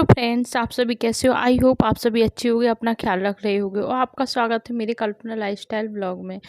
Friends, आप सभी कैसे हो। आई होप आप सभी अच्छे होंगे, अपना ख्याल रख रहे होंगे। और आपका स्वागत है मेरे कल्पना लाइफस्टाइल ब्लॉग में।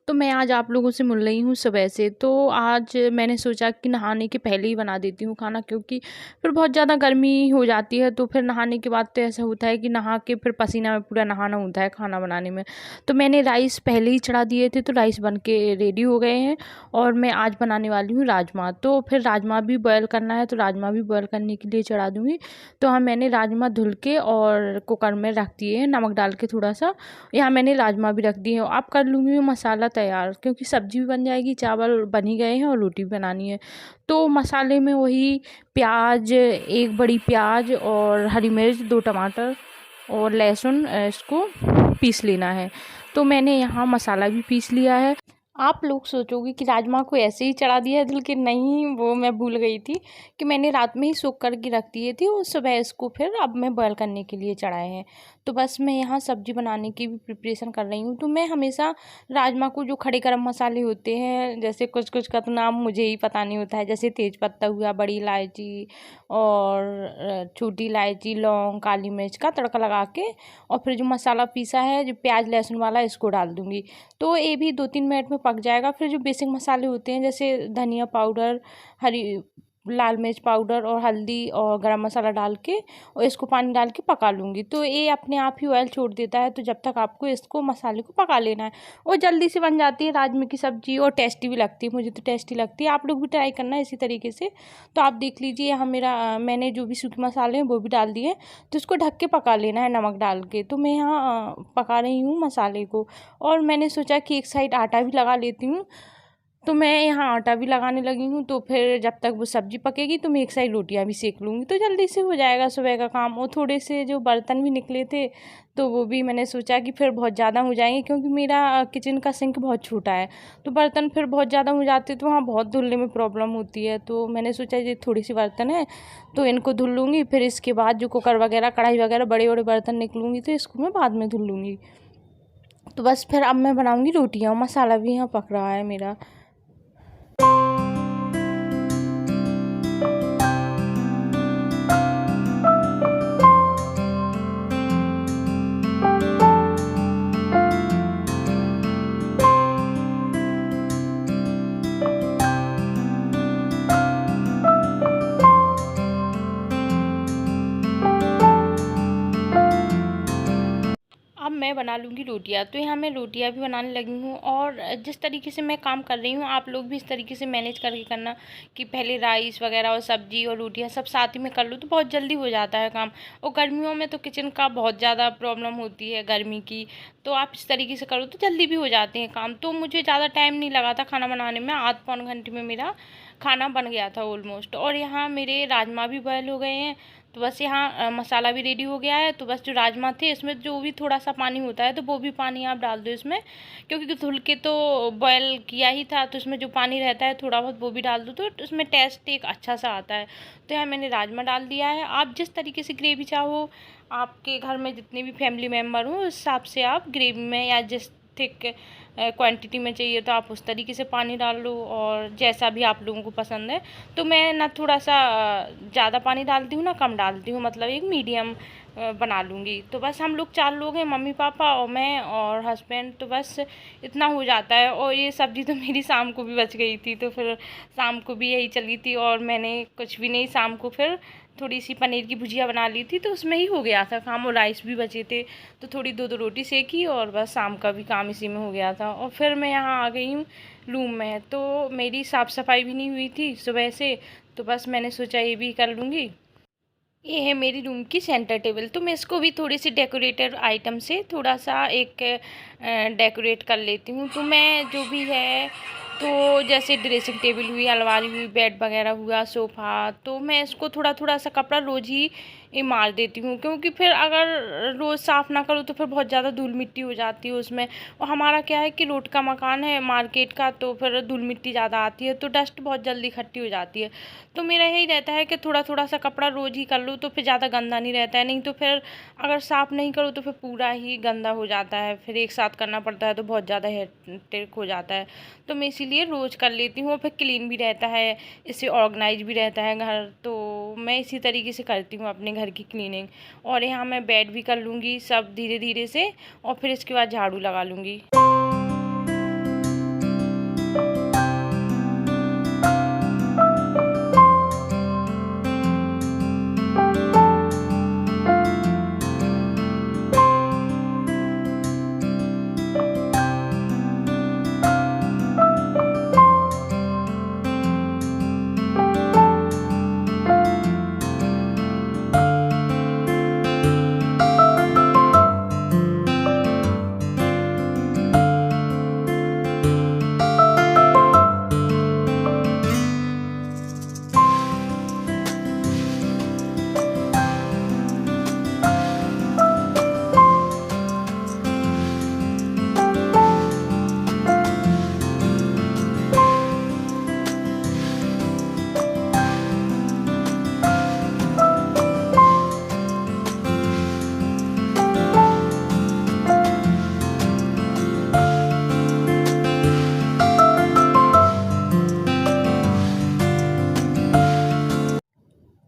तो मैं आज आप लोगों से मिल रही हूँ सुबह से। तो आज मैंने सोचा कि नहाने के पहले ही बना देती हूँ खाना, क्योंकि फिर बहुत ज़्यादा गर्मी हो जाती है। तो फिर नहाने के बाद तो ऐसा होता है कि नहा के फिर पसीना में पूरा नहाना होता है खाना बनाने में। तो मैंने राइस पहले ही चढ़ा दिए थे, तो राइस बन के रेडी हो गए हैं। और मैं आज बनाने वाली हूँ राजमा। तो फिर राजमा भी बॉयल करना है, तो राजमा भी बॉयल करने के लिए चढ़ा दूँगी। तो हाँ, मैंने राजमा धुल के और कुकर में रख दिए हैं, नमक डाल के थोड़ा सा। यहाँ मैंने राजमा भी रख दिए हैं। अब कर लूँगी मैं मसाला तैयार, क्योंकि सब्जी भी बन जाएगी, चावल बन ही गए हैं और रोटी भी बनानी है। तो मसाले में वही प्याज, एक बड़ी प्याज और हरी मिर्च, 2 टमाटर और लहसुन, इसको पीस लेना है। तो मैंने यहाँ मसाला भी पीस लिया है। आप लोग सोचोगे कि राजमा को ऐसे ही चढ़ा दिया है, लेकिन नहीं, वो मैं भूल गई थी कि मैंने रात में ही सोख करके रख दिए थे और सुबह इसको फिर अब मैं बॉयल करने के लिए चढ़ाए हैं। तो बस मैं यहाँ सब्जी बनाने की भी प्रिपरेशन कर रही हूँ। तो मैं हमेशा राजमा को, जो खड़े गरम मसाले होते हैं, जैसे कुछ कुछ का तो नाम मुझे ही पता नहीं होता है, जैसे तेज पत्ता हुआ, बड़ी इलायची और छोटी इलायची, लौंग, काली मिर्च का तड़का लगा के और फिर जो मसाला पीसा है, जो प्याज लहसुन वाला, इसको डाल दूँगी। तो ये भी 2-3 मिनट में पक जाएगा। फिर जो बेसिक मसाले होते हैं, जैसे धनिया पाउडर, हरी लाल मिर्च पाउडर और हल्दी और गरम मसाला डाल के और इसको पानी डाल के पका लूँगी। तो ये अपने आप ही ऑयल छोड़ देता है। तो जब तक आपको इसको मसाले को पका लेना है, और जल्दी से बन जाती है राजमे की सब्ज़ी और टेस्टी भी लगती है। मुझे तो टेस्टी लगती है, आप लोग भी ट्राई करना इसी तरीके से। तो आप देख लीजिए, यहाँ मेरा मैंने जो भी सूखे मसाले हैं वो भी डाल दिए। तो इसको ढक के पका लेना है नमक डाल के। तो मैं यहाँ पका रही हूँ मसाले को, और मैंने सोचा कि एक साइड आटा भी लगा लेती हूँ। तो मैं यहाँ आटा भी लगाने लगी हूँ। तो फिर जब तक वो सब्ज़ी पकेगी तो मैं एक साइड रोटियाँ भी सेक लूँगी, तो जल्दी से हो जाएगा सुबह का काम। और थोड़े से जो बर्तन भी निकले थे, तो वो भी मैंने सोचा कि फिर बहुत ज़्यादा हो जाएंगे, क्योंकि मेरा किचन का सिंक बहुत छोटा है। तो बर्तन फिर बहुत ज़्यादा हो जाते तो वहाँ बहुत धुलने में प्रॉब्लम होती है। तो मैंने सोचा ये थोड़ी सी बर्तन है तो इनको धुल लूँगी। फिर इसके बाद जो कुकर वगैरह, कढ़ाई वगैरह, बड़े बड़े बर्तन निकलूँगी, तो इसको मैं बाद में धुल लूँगी। तो बस फिर अब मैं बनाऊँगी रोटियाँ। मसाला भी यहाँ पक रहा है मेरा। अब मैं बना लूँगी रोटियाँ। तो यहाँ मैं रोटियाँ भी बनाने लगी हूँ। और जिस तरीके से मैं काम कर रही हूँ, आप लोग भी इस तरीके से मैनेज करके करना कि पहले राइस वगैरह और सब्ज़ी और रोटियाँ सब साथ ही में कर लो, तो बहुत जल्दी हो जाता है काम। और गर्मियों में तो किचन का बहुत ज़्यादा प्रॉब्लम होती है, गर्मी की। तो आप इस तरीके से करो तो जल्दी भी हो जाते हैं काम। तो मुझे ज़्यादा टाइम नहीं लगा था खाना बनाने में, आध पौन घंटे में मेरा खाना बन गया था ऑलमोस्ट। और यहाँ मेरे राजमा भी बॉयल हो गए हैं। तो बस यहाँ मसाला भी रेडी हो गया है। तो बस जो राजमा थे, इसमें जो भी थोड़ा सा पानी होता है, तो वो भी पानी आप डाल दो इसमें, क्योंकि धुल के तो बॉयल किया ही था। तो इसमें जो पानी रहता है थोड़ा बहुत, वो भी डाल दो, तो उसमें टेस्ट एक अच्छा सा आता है। तो यहाँ मैंने राजमा डाल दिया है। आप जिस तरीके से ग्रेवी चाहो, आपके घर में जितने भी फैमिली मेम्बर हो, उस हिसाब से आप ग्रेवी में, या जिस थिक क्वांटिटी में चाहिए तो आप उस तरीके से पानी डाल लो, और जैसा भी आप लोगों को पसंद है। तो मैं ना थोड़ा सा ज़्यादा पानी डालती हूँ ना कम डालती हूँ, मतलब एक मीडियम बना लूँगी। तो बस हम लोग 4 लोग हैं, मम्मी पापा और मैं और हस्बैंड। तो बस इतना हो जाता है। और ये सब्ज़ी तो मेरी शाम को भी बच गई थी, तो फिर शाम को भी यही चली थी। और मैंने कुछ भी नहीं, शाम को फिर थोड़ी सी पनीर की भुजिया बना ली थी, तो उसमें ही हो गया था काम। और राइस भी बचे थे, तो थोड़ी 2-2 रोटी सेकी, और बस शाम का भी काम इसी में हो गया था। और फिर मैं यहाँ आ गई हूँ रूम में। तो मेरी साफ़ सफाई भी नहीं हुई थी सुबह से, तो बस मैंने सोचा ये भी कर लूँगी। ये है मेरी रूम की सेंटर टेबल। तो मैं इसको भी थोड़ी सी डेकोरेटर आइटम से थोड़ा सा एक डेकोरेट कर लेती हूँ। तो मैं जो भी है, तो जैसे ड्रेसिंग टेबल हुई, अलमारी हुई, बेड वगैरह हुआ, सोफ़ा, तो मैं इसको थोड़ा थोड़ा सा कपड़ा रोज़ ही ये मार देती हूँ, क्योंकि फिर अगर रोज़ साफ़ ना करो तो फिर बहुत ज़्यादा धूल मिट्टी हो जाती है उसमें। और हमारा क्या है कि रोड का मकान है, मार्केट का, तो फिर धूल मिट्टी ज़्यादा आती है, तो डस्ट बहुत जल्दी इकट्ठी हो जाती है। तो मेरा यही रहता है कि थोड़ा थोड़ा सा कपड़ा रोज़ ही कर लूँ, तो फिर ज़्यादा गंदा नहीं रहता है। नहीं तो फिर अगर साफ़ नहीं करो तो फिर पूरा ही गंदा हो जाता है, फिर एक साथ करना पड़ता है, तो बहुत ज़्यादा हेक्टिक हो जाता है। तो मैं इसीलिए रोज़ कर लेती हूँ, और फिर क्लीन भी रहता है, इससे ऑर्गेनाइज भी रहता है घर। तो मैं इसी तरीके से करती हूँ अपने घर घर की क्लीनिंग। और यहाँ मैं बेड भी कर लूँगी सब धीरे धीरे से, और फिर इसके बाद झाड़ू लगा लूँगी।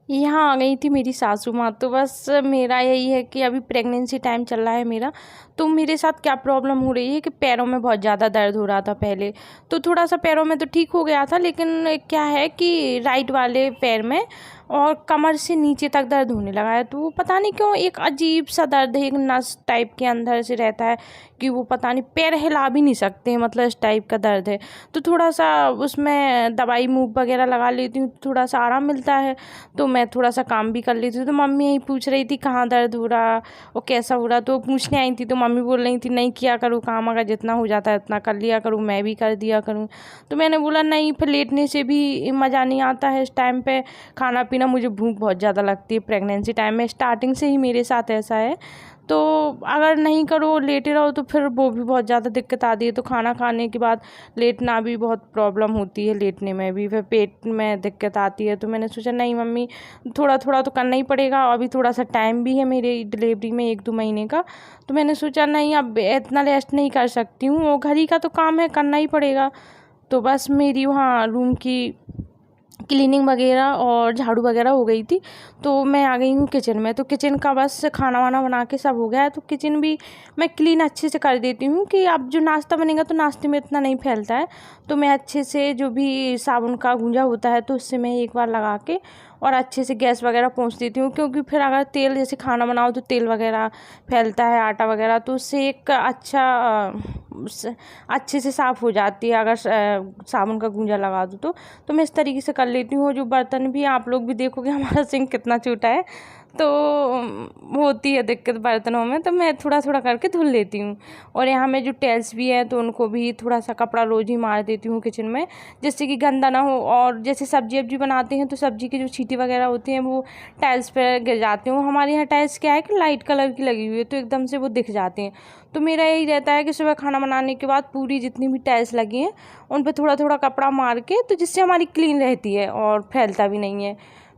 यहाँ आ गई थी मेरी सासू माँ। तो बस मेरा यही है कि अभी प्रेगनेंसी टाइम चल रहा है मेरा, तो मेरे साथ क्या प्रॉब्लम हो रही है कि पैरों में बहुत ज़्यादा दर्द हो रहा था पहले। तो थोड़ा सा पैरों में तो ठीक हो गया था, लेकिन क्या है कि राइट वाले पैर में और कमर से नीचे तक दर्द होने लगा है। तो वो पता नहीं क्यों एक अजीब सा दर्द है, एक नस टाइप के अंदर से रहता है कि वो पता नहीं पैर हिला भी नहीं सकते हैं, मतलब इस टाइप का दर्द है। तो थोड़ा सा उसमें दवाई मूव वगैरह लगा लेती हूँ, थोड़ा सा आराम मिलता है, तो मैं थोड़ा सा काम भी कर लेती हूँ। तो मम्मी यही पूछ रही थी कहाँ दर्द हो रहा और कैसा हो रहा, तो पूछने आई थी। तो मम्मी बोल रही थी नहीं किया करूँ काम, अगर जितना हो जाता है उतना कर लिया करूँ, मैं भी कर दिया करूँ। तो मैंने बोला नहीं, फिर लेटने से भी मज़ा नहीं आता है इस टाइम पे खाना पीना। मुझे भूख बहुत ज़्यादा लगती है प्रेगनेंसी टाइम में, स्टार्टिंग से ही मेरे साथ ऐसा है। तो अगर नहीं करो लेटे रहो तो फिर वो भी बहुत ज़्यादा दिक्कत आती है। तो खाना खाने के बाद लेटना भी बहुत प्रॉब्लम होती है, लेटने में भी फिर पेट में दिक्कत आती है। तो मैंने सोचा नहीं मम्मी, थोड़ा थोड़ा तो करना ही पड़ेगा, अभी थोड़ा सा टाइम भी है मेरी डिलीवरी में 1-2 महीने का। तो मैंने सोचा नहीं अब इतना रेस्ट नहीं कर सकती हूँ, वो घर ही का तो काम है, करना ही पड़ेगा। तो बस मेरी वहाँ रूम की क्लीनिंग वगैरह और झाड़ू वगैरह हो गई थी, तो मैं आ गई हूँ किचन में। तो किचन का बस खाना वाना बना के सब हो गया है, तो किचन भी मैं क्लीन अच्छे से कर देती हूँ कि अब जो नाश्ता बनेगा तो नाश्ते में इतना नहीं फैलता है। तो मैं अच्छे से जो भी साबुन का गूंजा होता है तो उससे मैं एक बार लगा के और अच्छे से गैस वगैरह पोंछ देती हूँ, क्योंकि फिर अगर तेल जैसे खाना बनाओ तो तेल वगैरह फैलता है, आटा वगैरह, तो उससे एक अच्छे से साफ़ हो जाती है अगर साबुन का गूंजा लगा दो तो मैं इस तरीके से कर लेती हूँ। जो बर्तन भी आप लोग भी देखोगे हमारा सिंक कितना छोटा है, तो होती है दिक्कत बर्तनों में, तो मैं थोड़ा थोड़ा करके धुल लेती हूँ। और यहाँ में जो टाइल्स भी है तो उनको भी थोड़ा सा कपड़ा रोज ही मार देती हूँ किचन में, जिससे कि गंदा ना हो। और जैसे सब्जी वब्जी बनाते हैं तो सब्जी की जो छींटी वगैरह होती हैं वो टाइल्स पर गिर जाती हैं। हमारे यहाँ टाइल्स क्या है कि लाइट कलर की लगी हुई है, तो एकदम से वो दिख जाती हैं। तो मेरा यही रहता है कि सुबह खाना बनाने के बाद पूरी जितनी भी टाइल्स लगी हैं उन पर थोड़ा थोड़ा कपड़ा मार के, तो जिससे हमारी क्लीन रहती है और फैलता भी नहीं है,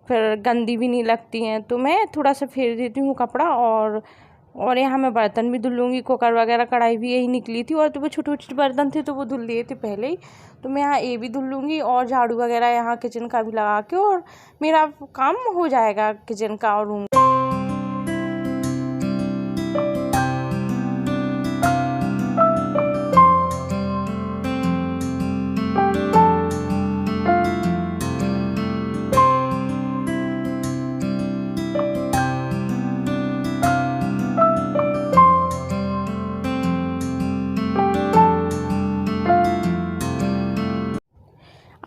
फिर गंदी भी नहीं लगती हैं। तो मैं थोड़ा सा फेर देती हूँ कपड़ा। और यहाँ मैं बर्तन भी धुल लूँगी, कुकर वगैरह कढ़ाई भी यही निकली थी, और तो वो छोटे छोटे बर्तन थे तो वो धुल लिए थे पहले ही। तो मैं यहाँ ये भी धुल लूँगी और झाड़ू वगैरह यहाँ किचन का भी लगा के, और मेरा काम हो जाएगा किचन का और रूम।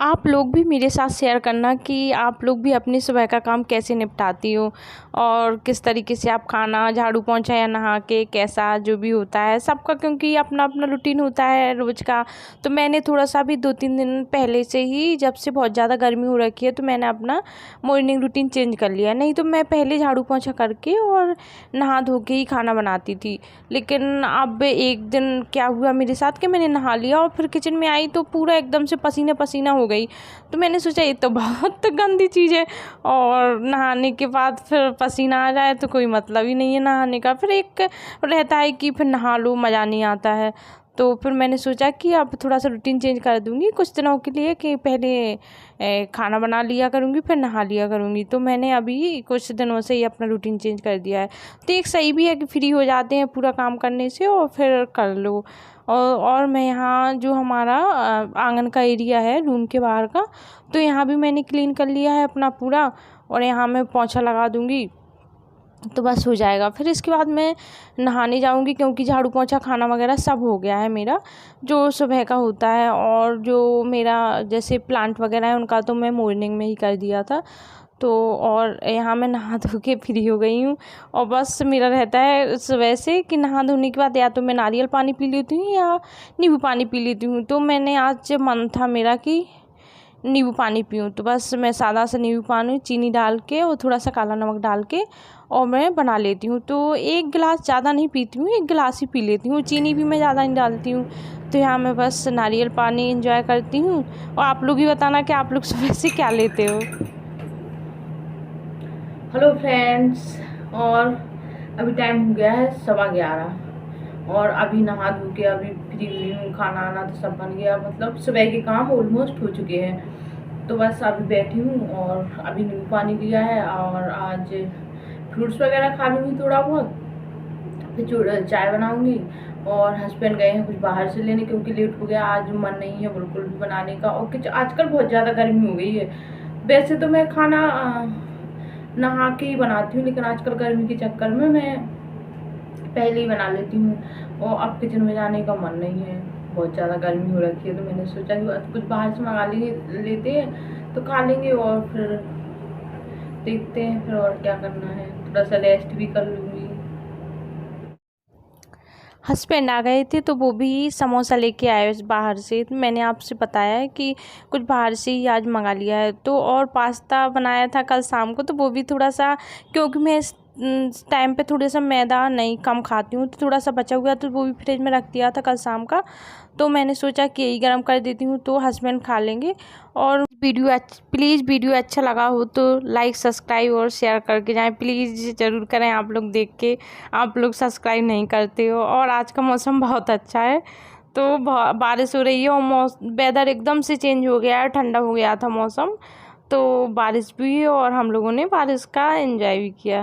आप लोग भी मेरे साथ शेयर करना कि आप लोग भी अपनी सुबह का काम कैसे निपटाती हो, और किस तरीके से आप खाना झाड़ू पोंछा या नहा के कैसा जो भी होता है सबका, क्योंकि अपना अपना रूटीन होता है रोज़ का। तो मैंने थोड़ा सा भी 2-3 दिन पहले से ही, जब से बहुत ज़्यादा गर्मी हो रखी है, तो मैंने अपना मॉर्निंग रूटीन चेंज कर लिया। नहीं तो मैं पहले झाड़ू पोंछा करके और नहा धो के ही खाना बनाती थी, लेकिन अब एक दिन क्या हुआ मेरे साथ कि मैंने नहा लिया और फिर किचन में आई तो पूरा एकदम से पसीना पसीना हो गई। तो मैंने सोचा ये तो बहुत गंदी चीज़ है, और नहाने के बाद फिर पसीना आ जाए तो कोई मतलब ही नहीं है नहाने का। फिर एक रहता है कि फिर नहा लो, मज़ा नहीं आता है। तो फिर मैंने सोचा कि अब थोड़ा-सा रूटीन चेंज कर दूँगी कुछ दिनों के लिए, कि पहले खाना बना लिया करूँगी, फिर नहा लिया करूँगी। तो मैंने अभी कुछ दिनों से ही अपना रूटीन चेंज कर दिया है। तो एक सही भी है कि फ्री हो जाते हैं पूरा काम करने से और फिर कर लो। और मैं यहाँ जो हमारा आँगन का एरिया है रूम के बाहर का, तो यहाँ भी मैंने क्लीन कर लिया है अपना पूरा, और यहाँ मैं पोंछा लगा दूँगी तो बस हो जाएगा। फिर इसके बाद मैं नहाने जाऊँगी, क्योंकि झाड़ू पोंछा खाना वगैरह सब हो गया है मेरा, जो सुबह का होता है। और जो मेरा जैसे प्लांट वगैरह है उनका तो मैं मॉर्निंग में ही कर दिया था। तो और यहाँ मैं नहा धो के फ्री हो गई हूँ, और बस मेरा रहता है सुबह से कि नहा धोने के बाद या तो मैं नारियल पानी पी लेती हूँ या नींबू पानी पी लेती हूँ। तो मैंने आज मन था मेरा कि नींबू पानी पीऊँ, तो बस मैं सादा सा नींबू पानी चीनी डाल के और थोड़ा सा काला नमक डाल के और मैं बना लेती हूँ। तो 1 गिलास ज़्यादा नहीं पीती हूँ, 1 गिलास ही पी लेती हूँ, चीनी भी मैं ज़्यादा नहीं डालती हूँ। तो यहाँ मैं बस नारियल पानी एंजॉय करती हूँ। और आप लोग ही बताना कि आप लोग सुबह से क्या लेते हो। हेलो फ्रेंड्स, और अभी टाइम हो गया है 11:15, और अभी नहा धो के अभी फ्री हुई हूँ। खाना आना तो सब बन गया, मतलब सुबह के काम ऑलमोस्ट हो चुके हैं। तो बस अभी बैठी हूँ और अभी नींबू पानी लिया है, और आज फ्रूट्स वगैरह खा लूँगी थोड़ा बहुत, फिर चाय बनाऊँगी। और हस्बैंड गए हैं कुछ बाहर से लेने, क्योंकि लेट हो गया, आज मन नहीं है बिल्कुल भी बनाने का। और कुछ आजकल बहुत ज़्यादा गर्मी हो गई है। वैसे तो मैं खाना नहा के ही बनाती हूँ, लेकिन आजकल गर्मी के चक्कर में मैं पहले ही बना लेती हूँ, और अब किचन में जाने का मन नहीं है, बहुत ज़्यादा गर्मी हो रखी है। तो मैंने सोचा कि कुछ बाहर से मंगा लेते हैं तो खा लेंगे, और फिर देखते हैं फिर और क्या करना है, थोड़ा सा रेस्ट भी कर लूँगी। हस्बैंड आ गए थे तो वो भी समोसा लेके आए बाहर से। तो मैंने आपसे बताया है कि कुछ बाहर से ही आज मंगा लिया है। तो और पास्ता बनाया था कल शाम को, तो वो भी थोड़ा सा, क्योंकि मैं इस टाइम पे थोड़ा सा मैदा नहीं कम खाती हूँ, तो थोड़ा सा बचा हुआ तो वो भी फ्रिज में रख दिया था कल शाम का। तो मैंने सोचा कि यही गर्म कर देती हूँ तो हस्बैंड खा लेंगे। और प्लीज़ वीडियो अच्छा लगा हो तो लाइक सब्सक्राइब और शेयर करके जाएं, प्लीज़ ज़रूर करें। आप लोग देख के आप लोग सब्सक्राइब नहीं करते हो। और आज का मौसम बहुत अच्छा है, तो बारिश हो रही है, और वेदर एकदम से चेंज हो गया है, ठंडा हो गया था मौसम, तो बारिश भी हुई और हम लोगों ने बारिश का एंजॉय भी किया।